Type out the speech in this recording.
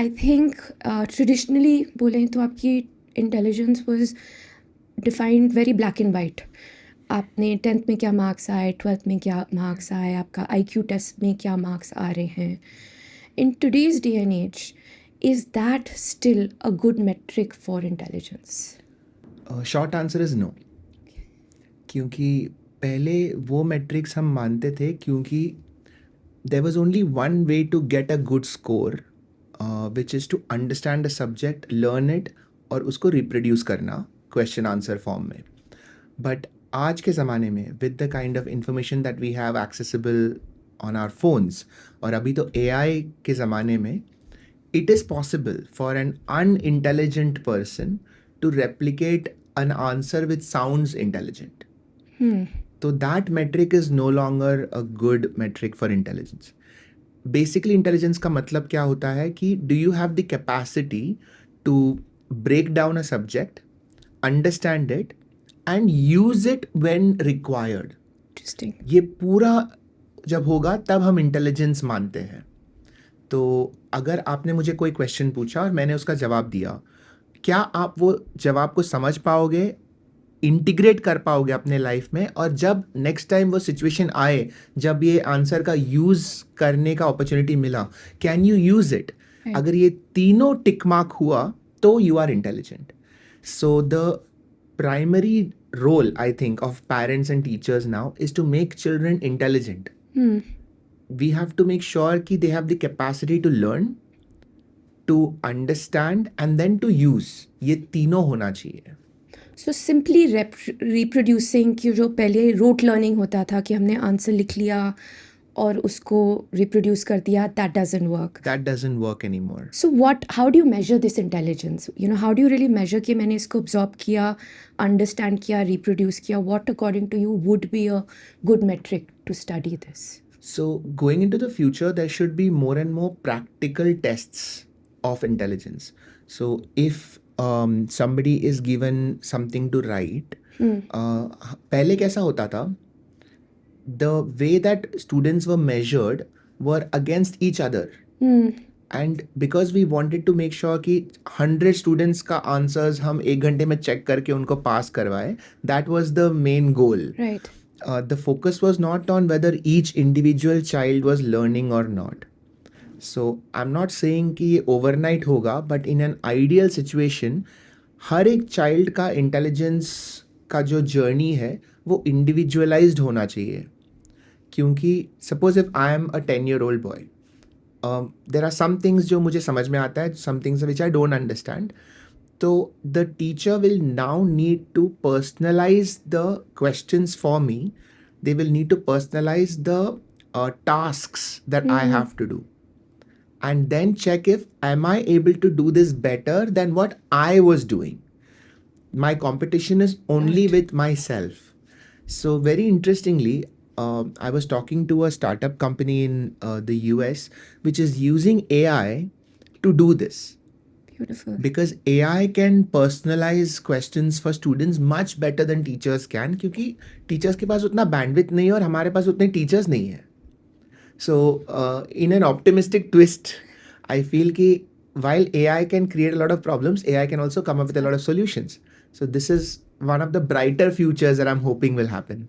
I think traditionally बोलें तो आपकी intelligence was defined very black and white. आपने 10th में क्या मार्क्स आए, 12th में क्या मार्क्स आए, आपका आईक्यू टेस्ट में क्या मार्क्स आ रहे हैं. In today's day and age, is that still a good metric for intelligence? Short answer is no. क्योंकि पहले वो मेट्रिक्स हम मानते थे क्योंकि there was only one way to get a good score, which is to understand the subject, learn it और उसको reproduce करना क्वेश्चन आंसर फॉर्म में. बट आज के ज़माने में with the kind of information that we have accessible on our phones, और अभी तो एआई के ज़माने में, it is possible for an unintelligent person to replicate an answer which sounds intelligent. So that metric is no longer a good metric for intelligence. Basically intelligence का मतलब क्या होता है कि do you have the capacity to break down a subject, understand it and use it when required. Interesting. ये पूरा जब होगा तब हम इंटेलिजेंस मानते हैं. तो अगर आपने मुझे कोई क्वेश्चन पूछा और मैंने उसका जवाब दिया, क्या आप वो जवाब को समझ पाओगे, इंटीग्रेट कर पाओगे अपने लाइफ में, और जब नेक्स्ट टाइम वो सिचुएशन आए जब ये आंसर का यूज़ करने का अपॉर्चुनिटी मिला, कैन यू यूज़ इट? अगर ये तीनों टिक मार्क हुआ तो you are intelligent. So the primary role, I think, of parents and teachers now is to make children intelligent. We have to make sure that they have the capacity to learn, to understand and then to use. ये तीनों होना चाहिए. So simply reproducing की जो पहले rote learning होता था कि हमने आंसर लिख लिया और उसको रिप्रोड्यूस कर दिया, that doesn't work. That doesn't work anymore. So what, how do you measure this intelligence? You know, how do you really measure कि मैंने इसको ऑब्जॉर्व किया, अंडरस्टैंड किया, रिप्रोड्यूस किया? What according to you would be a good metric to study this? So going into the future, there should be more and more practical tests of intelligence. So if somebody is given something to write, पहले कैसा होता था? The way that students were measured were against each other. And because we wanted to make sure कि 100 students का answers हम 1 घंटे में check करके उनको pass करवाए, that was the main goal. Right. The focus was not on whether each individual child was learning or not. So I'm not saying कि ये overnight होगा, but in an ideal situation, हर एक child का intelligence का जो journey है वो individualized होना चाहिए. क्योंकि suppose if I am a 10-year-old boy, there are some things जो मुझे समझ में आता है, some things which I don't understand. So the teacher will now need to personalize the questions for me. They will need to personalize the tasks that I have to do. And then check if am I able to do this better than what I was doing. My competition is only with myself. So very interestingly, I was talking to a startup company in the US which is using AI to do this. Beautiful. Because AI can personalize questions for students much better than teachers can, क्योंकि teachers के पास उतना bandwidth नहीं है और हमारे पास उतने teachers नहीं है. So in an optimistic twist, I feel कि while AI can create a lot of problems, AI can also come up with a lot of solutions. So this is one of the brighter futures that I'm hoping will happen.